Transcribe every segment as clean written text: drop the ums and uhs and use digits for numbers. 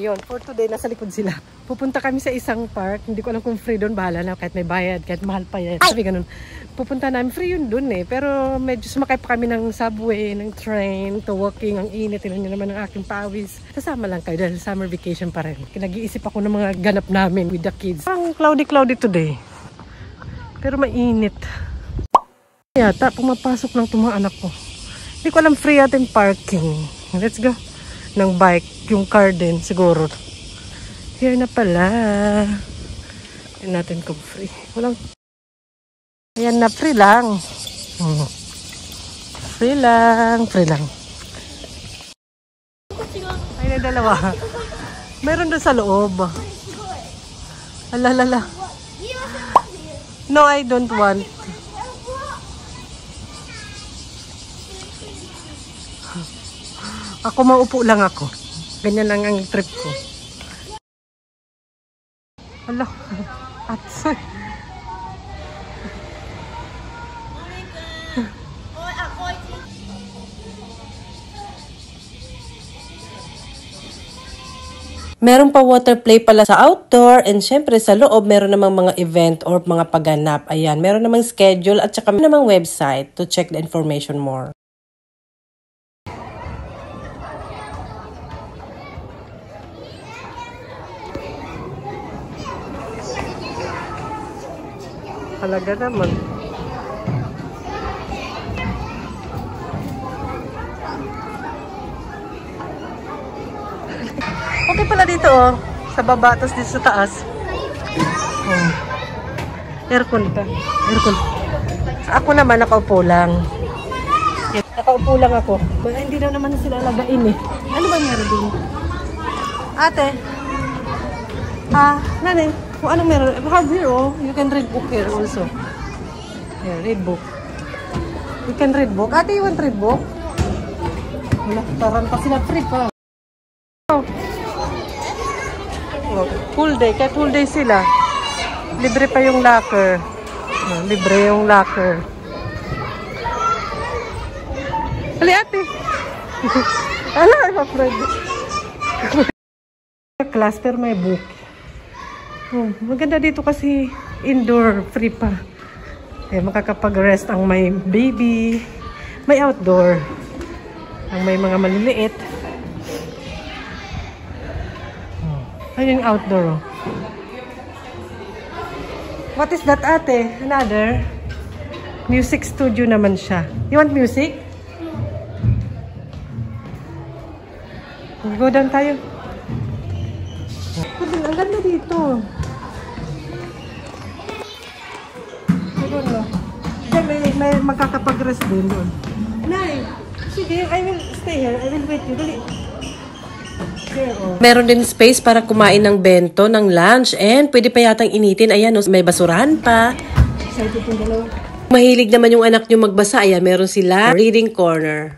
Yun, for today, nasa likod sila. Pupunta kami sa isang park. Hindi ko alam kung free doon. Bahala na. Kahit may bayad, kahit mahal pa yan. Sabi ganun. Pupunta namin. Free yun doon eh. Pero medyo sumakay pa kami ng subway, ng train, to walking. Ang init. Tinan nyo naman ang aking pawis. Kasama lang kayo dahil summer vacation pa rin. Nag-iisip ako ng mga ganap namin with the kids. Ang cloudy today. Pero mainit. Yata, pumapasok lang itong mga anak ko. Hindi ko alam free ating parking. Let's go. Ng bike, yung car din siguro. Here na pala. Tignan natin kung free. Walang. Ayan na, free lang. Free lang. Ay, na dalawa. Meron doon sa loob. Alalala. No, I don't want. Ako maupo lang ako. Ganyan lang ang trip ko. Hala. Atsoy. Meron pa water play pala sa outdoor and syempre sa loob meron namang mga event or mga pagganap. Ayan, meron namang schedule at saka namang website to check the information more. Halaga naman. Okay pala dito oh. Sa baba, tapos dito sa taas. Oh. Aircon pa. Aircon. Ako naman, nakaupo lang. Nakaupo lang ako. Hindi daw naman sila alagain eh. Ano ba meron din? Ate. Nanay. Kung anong meron. Have here oh. You can read book here also. Here, read book. You can read book. Ate, you want read book? Wala, taran pa sila free pa. Oh. Full day. Kahit full day sila. Libre pa yung locker. Libre yung locker. Hali ate. Ano? I'm afraid. Class pero may book. Oh, maganda dito kasi indoor, free pa. Eh, makakapag-rest ang may baby. May outdoor. Ang may mga maliliit. Oh, ayun yung outdoor. Oh. What is that, ate? Another? Music studio naman siya. You want music? Go down tayo. Ang ganda dito. Siguro. May magkakapag-rest din doon. Nay, sige, I will stay here. I will wait you. Dali. Meron din space para kumain ng bento, ng lunch, and pwede pa yatang initin. Ayan, may basurahan pa. Excited yung dalawa. Mahilig naman yung anak nyo magbasa. Ayan, meron sila reading corner.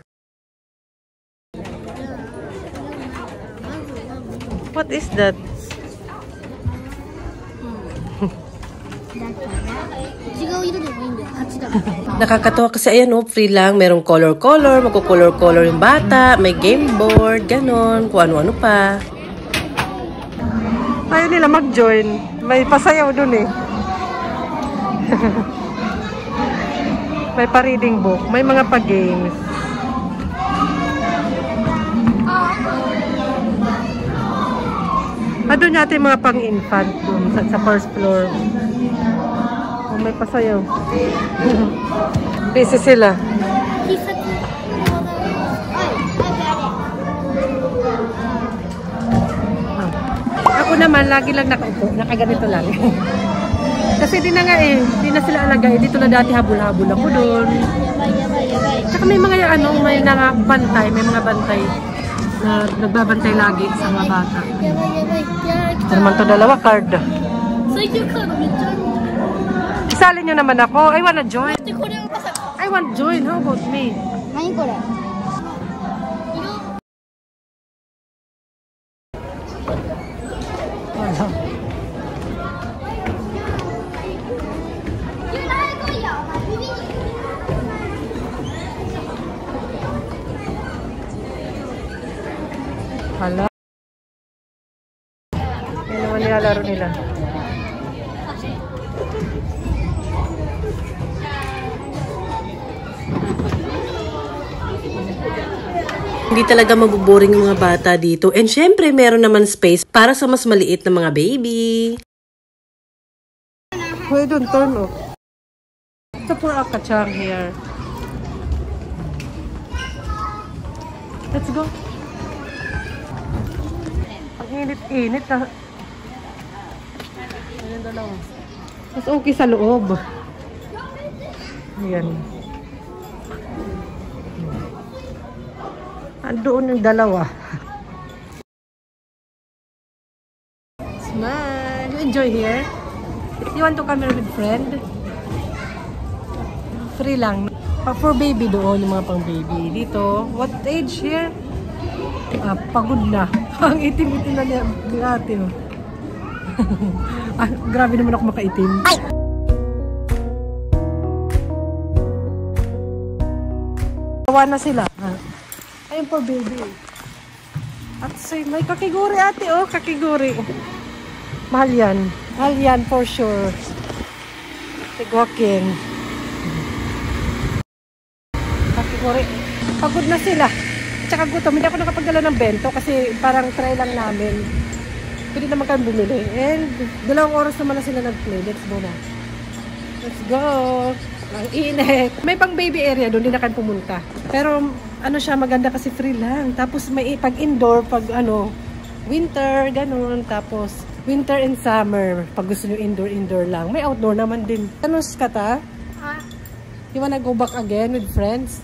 What is that? Nakakatawa kasi ayan oh, free lang. Merong color, magko-color yung bata, may game board, ganon, kung ano-ano pa. Ayaw nila mag-join. May pasayaw dun eh. May pa-reading book, may mga pa-games. Doon natin mga pang-infant dun sa first floor. May pasayaw. Busy sila. Ako naman, lagi lang nakaupo. Nakaganito lang. Kasi di na nga eh. Di na sila alagay. Dito na dati habol-habol ako doon. Tsaka may mga may bantay. May mga bantay na nagbabantay lagi sa mga bata. Ito naman to dalawa card. Isali nyo naman ako. I wanna join. I want join. How about me? Hala. nilalaro nila. Hindi talaga mabuboring yung mga bata dito. And syempre, meron naman space para sa mas maliit na mga baby. We don't turn off. Ito for a kachang here. Let's go. Ang init-init na. Ayan dalawa. Mas okay sa loob. Ayan. Andoon yung dalawa. Smile. You enjoy here? You want to come here with friend? Free lang. For baby doon, yung mga pang baby. Dito, what age here? Pagod na. Ang itim-itim na ni ate. Oh. Grabe naman ako makaitim. Tawa na sila. Ayun po, baby. At say, may kakiguri ate, oh, kakiguri. Mahal yan. Mahal yan for sure. Tigwakin. Kakiguri. Pagod na sila. Tsaka gutom. Hindi ako nakapagdala ng bento kasi parang try lang namin. Pwede naman kami bumili. And 2 oras naman na sila nag-play. Let's go na. Let's go. Ang init. May pang baby area doon. Hindi na kayo pumunta. Pero ano siya, maganda kasi free lang. Tapos may pag indoor, pag ano, winter, ganun. Tapos winter and summer. Pag gusto nyo indoor lang. May outdoor naman din. Ano ka ta? You wanna go back again with friends?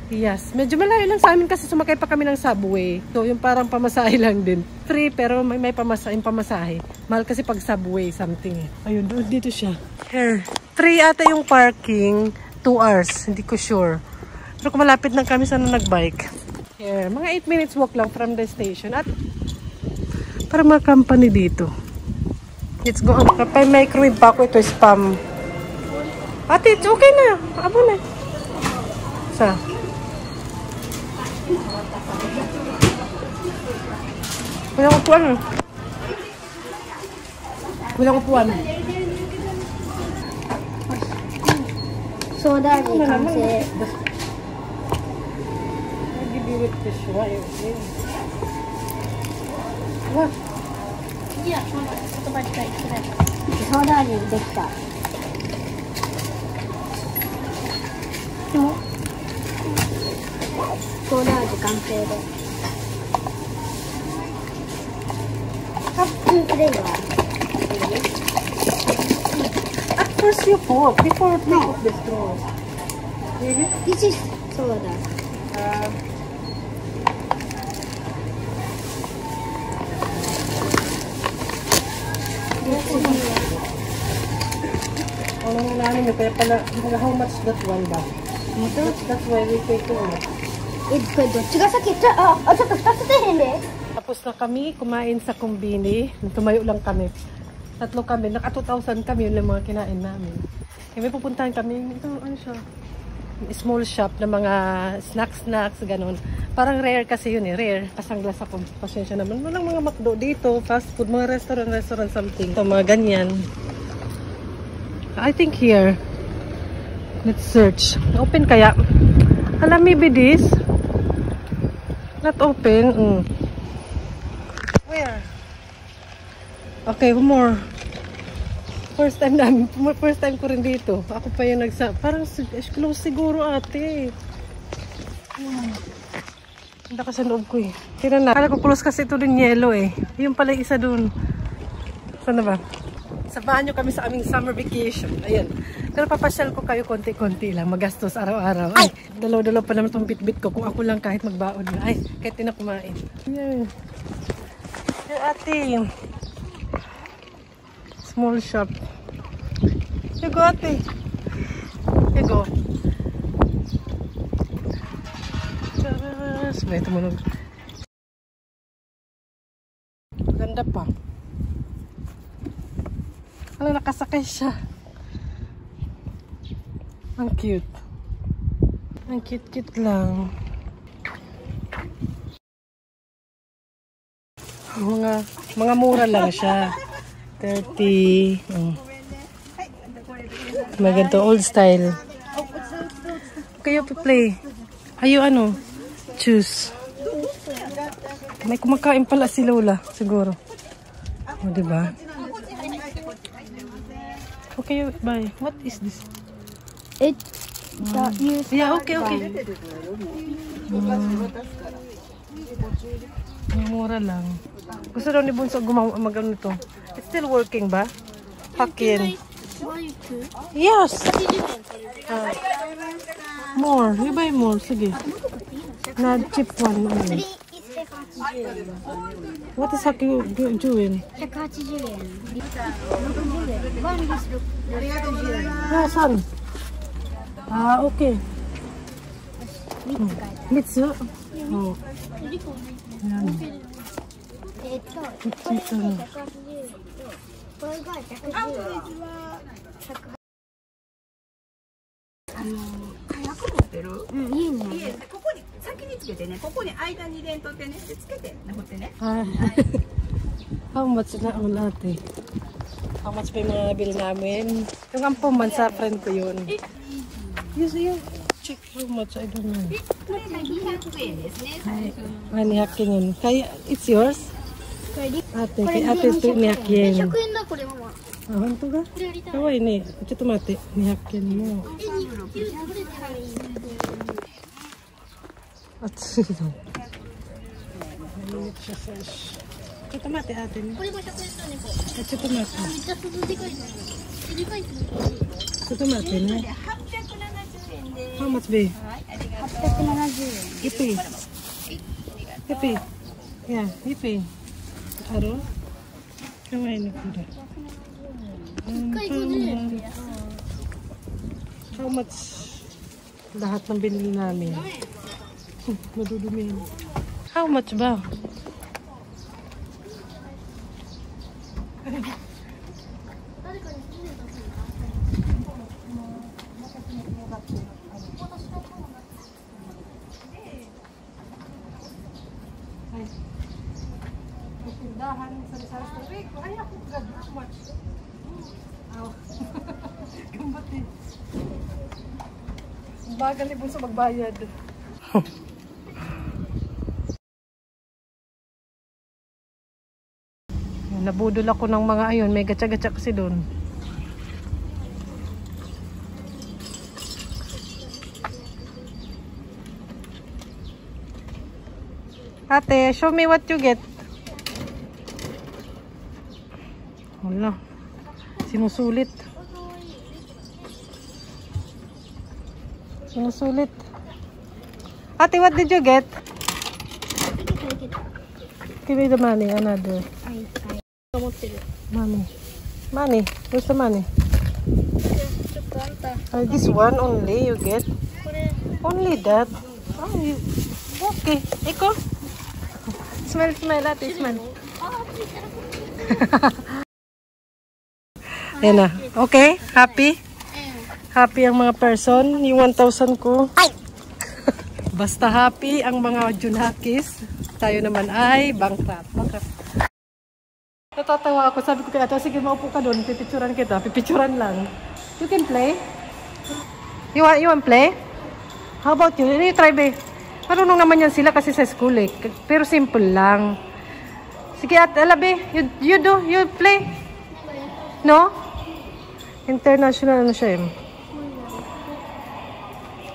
Yes. Medyo malayo lang sa amin kasi sumakay pa kami ng subway. So, yung parang pamasahe lang din. Free, pero may pamasahe. Mahal kasi pag subway, something eh. Ayun, dito siya. Here. 3 ata yung parking. 2 hours. Hindi ko sure. Pero kung malapit lang kami sana nag-bike. Here. Mga 8 minutes walk lang from the station. At para mga company dito. Let's go. Kapay microwave pa ako. Ito spam. Ate, it's okay na. Abo na. Sa? Walang upuan. Walang upuan. Sodaに完成。Give it this way. What? いや、その言葉使いください。ソーダ味できた。でもソーダ味完成で。カップフレーバー。At first you pour before take off the straws. Really? This is soda. Ano nga namin kaya pala, how much that one ba? That's why we pay too much. これどっちが先？ちょっと2つ出へんで。 Tapos na kami kumain sa kumbini. Tumayo lang kami. 3 kami. Naka 2,000 kami. Yun lang mga kinain namin. Kaya may pupuntahan kami. Ito, ano siya? Small shop na mga snacks, ganun. Parang rare kasi yun eh. Rare. Kasanglas ako. Pasensya naman. Walang mga McDo dito. Fast food. Mga restaurant something. Ito, mga ganyan. I think here. Let's search. Open kaya? Alam, maybe this? Not open. Where? Okay, more. First time ko rin dito. Ako pa yung parang close siguro ate. Hindi kasi sa loob ko eh. Tira na. Kala ko close kasi ito din yellow eh. Yung pala isa dun. Saan na ba? Samahan nyo kami sa aming summer vacation. Ayan. Pero papasyal ko kayo konti-konti lang. Magastos araw-araw. Ay, dalaw-dalaw pa naman itong bit-bit ko. Kung ako lang kahit magbaon na. Ay, kahit di na kumain. Ayan. Here ate. Small shop. Here go ate. Here go. Charas. May tumunog. Ganda pa. Alam, nakasakay siya. Ang cute. Ang cute-cute lang. Mga mura lang siya. 30. May ganito, old style. Kayo play. Ayo ano? Choose. May kumakain pala si Lola, siguro. O, diba? Okay, bye. What is this? Yeah, okay. Mura lang. Gusto daw ni Bunso mag-ano ito. It's still working ba? Hakin. Yes. More. You buy more. Sige. Na cheap one only. What is Hakin doing? 180 円。One is 60円。 Ah, saan? Ah, okay. 3 つ。Oh. Yan. これが家にここに先につけてね、ここに間に入れんとってね、でつけてなってね。How much na ang lahat eh? How much pa yung mga bill namin? Yung ampuman sa friend ko yun. Yung check how much, I don't know. これが200円ですね。 200 yen. Kaya, it's yours? これ Ate, kay ate ito 200 yen. 100円だこれママ。 Ah, honto ga? これやりたい。 Kawai ni. Ito mate. 200 yen mo. これ食べいい。 At ito. Malimit siya fresh. Ito mate ate. これ500円だねこれ。 At ito mate. めっちゃ粒でかいね。でかい粒。 Ito mate na. 870円で How much be? 870円。 Ipi. Ipi. Yeah, ipi. Aro? Kawai ni kuda. 1回50円。 How much lahat ng binili namin? Madudumi. How much ba? Tindahan sa Rizal Street. Ay, ako God, how much? Aw. Gambat eh. Ang bagal ni Bunso magbayad. Nabudol ako ng mga ayon. May gatsa-gatsa kasi doon. Ate, show me what you get. Wala. Sinusulit. Sinusulit. Ate, what did you get? Give me the money, another. Money. Money. Where's the money? This one only you get? Only that? Oh, okay. Iko? Smell, ate, smell. Ayan na. Okay? Happy? Happy ang mga person. Yung 1,000 ko. Basta happy ang mga Junakis. Tayo naman ay bankrupt. Natatawa ako. Sabi ko kaya, sige maupo ka doon. Pipicturan kita. Pipicturan lang. You can play? You want play? How about you? Try ba? Marunong naman yan sila kasi sa school eh. Pero simple lang. Sige at alabi. You do? You play? No? International ano siya eh.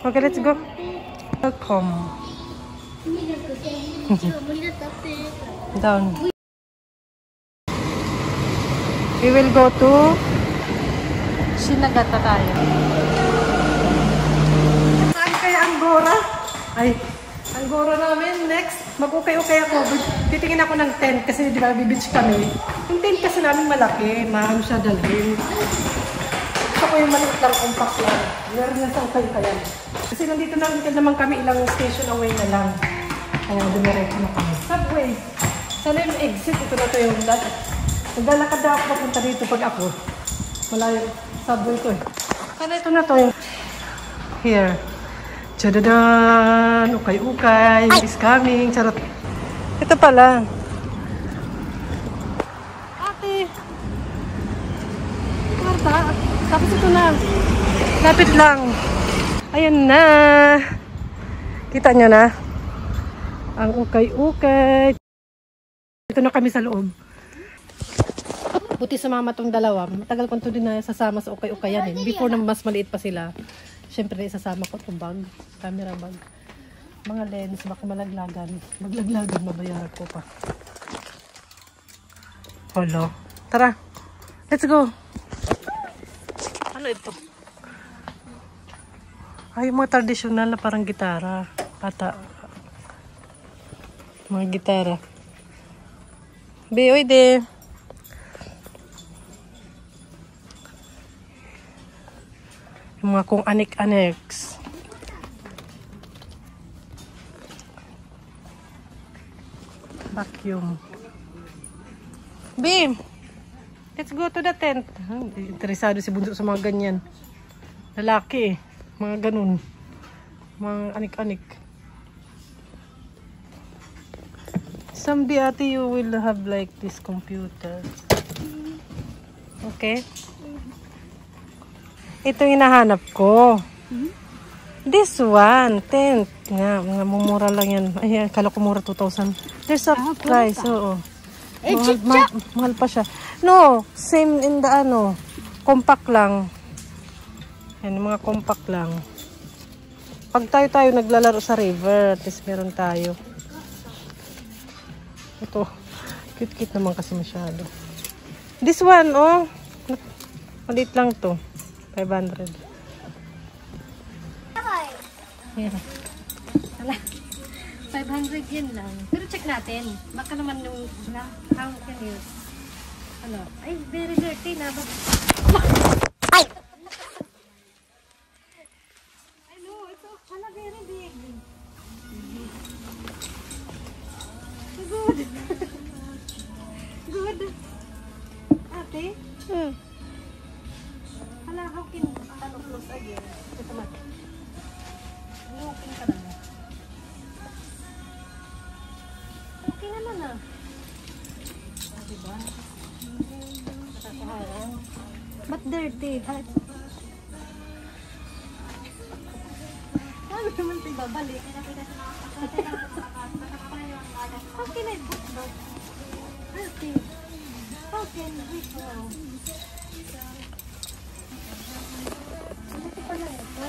Okay, let's go. Welcome. Down. We will go to Shinagata tayo. Saan kaya Anggora? Ay, Anggora namin. Next, mag-ukay-ukay ako. Titingin ako ng tent kasi di ba bibitch kami. Yung tent kasi namin malaki. Mahal siya dalhin. Gusto ko yung maliit lang, compact lang. Meron na sa ukay-ukayan. Kasi nandito naman kami ilang station away na lang. Kaya dumiretso na kami. Subway. Sana yung exit. Ito na ito yung lahat. Naglalakad na ako papunta dito pag ako. Malayo. Subway ko eh. Sana ito na to yung here. Chadadan! Ukay-ukay is coming. Charot. Ito pala. bata. Tapos ito na. Lapit lang. Ayan na. Kita niya na. Ang ukay-ukay. Ito na kami sa loob. Buti sa mama tong dalawa. Matagal ko ito din na sasama sa ukay-ukayan. Before na mas maliit pa sila. Siyempre, sasama ko itong bag. Camera bag. Mga lens. Baka malaglagan. Maglaglagan. Mabayaran ko pa. Hello. Tara. Let's go. Ano ito? Ay, mga tradisyonal na parang gitara. Ata. Mga gitara. Oy, de. Yung mga kung anik-aneks. Vacuum. Bim! Let's go to the tent. Interesado si Bunso sa mga ganyan. Lalaki eh. Mga ganun. Mga anik-anik. Someday ate you will have like this computer. Okay? Ito yung hinahanap ko. This one, tent. Nga, mga mumura lang yan. Ay, kala ko mura 2,000. There's a price, oo. Mahal pa siya. No, same in the ano. Compact lang. Yan, mga compact lang. Pag tayo naglalaro sa river, at least meron tayo. Ito, cute-cute naman kasi masyado. This one, oh. Maliit lang to. 500. Yan. Hala. 500 yan lang. Pero check natin. Baka naman yung how can you... Ano? Ay, very dirty na. Ay! I know, it's so very big. Good. Good. Ate? Hala, how can close again? Ito man. Open ka naman. Okay naman ah. Diba? But dirty. Ano naman ito ibabalik? How can I put that? Dirty. How can we now? Dirty pala ito.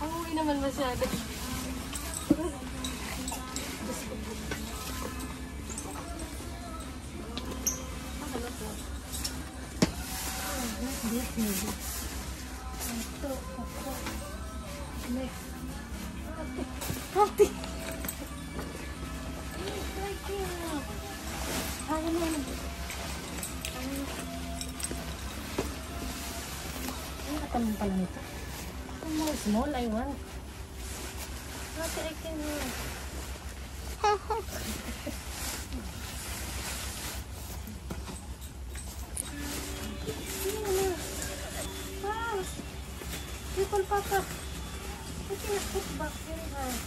Ang uwi naman masyado. Ang pala nito. Ang more small, I want. Ate, I can Triple papa. I cannot put back very hard.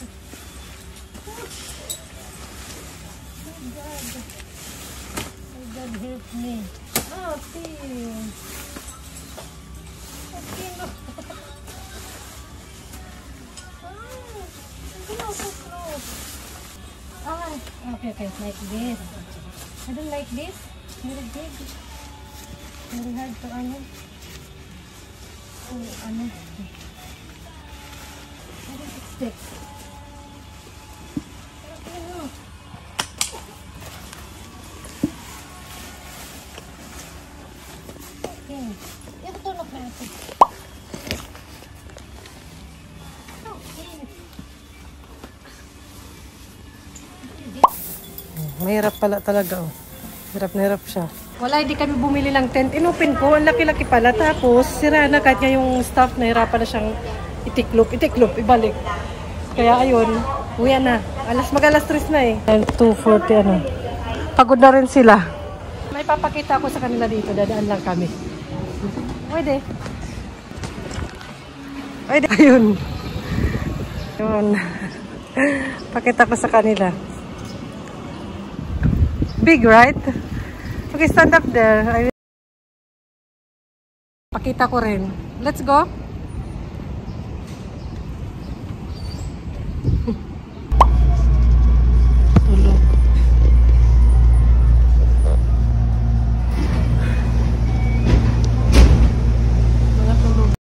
My God. My God, help me. Oh, please. Okay, no. So close. Okay, like this. I don't like this. Very big. Very hard to ano. Ano. I don't expect. Okay, no. Okay. Ito tulog na ito. Mahirap pala talaga, oh. Hirap na hirap siya. Wala, hindi kami bumili ng tent. Inopen ko, ang laki-laki pala. Tapos, sira na kahit nga yung staff na hirapan na siyang itiklop, ibalik. Kaya ayun, uwi na. Mag-alas 3 na eh. 2:40 ano. Pagod na rin sila. May papakita ako sa kanila dito. Dadaan lang kami. Pwede. Pwede. Ayun. Ayun. Pakita ko sa kanila. Big, right? Okay, stand up there. Pakita ko rin. Let's go.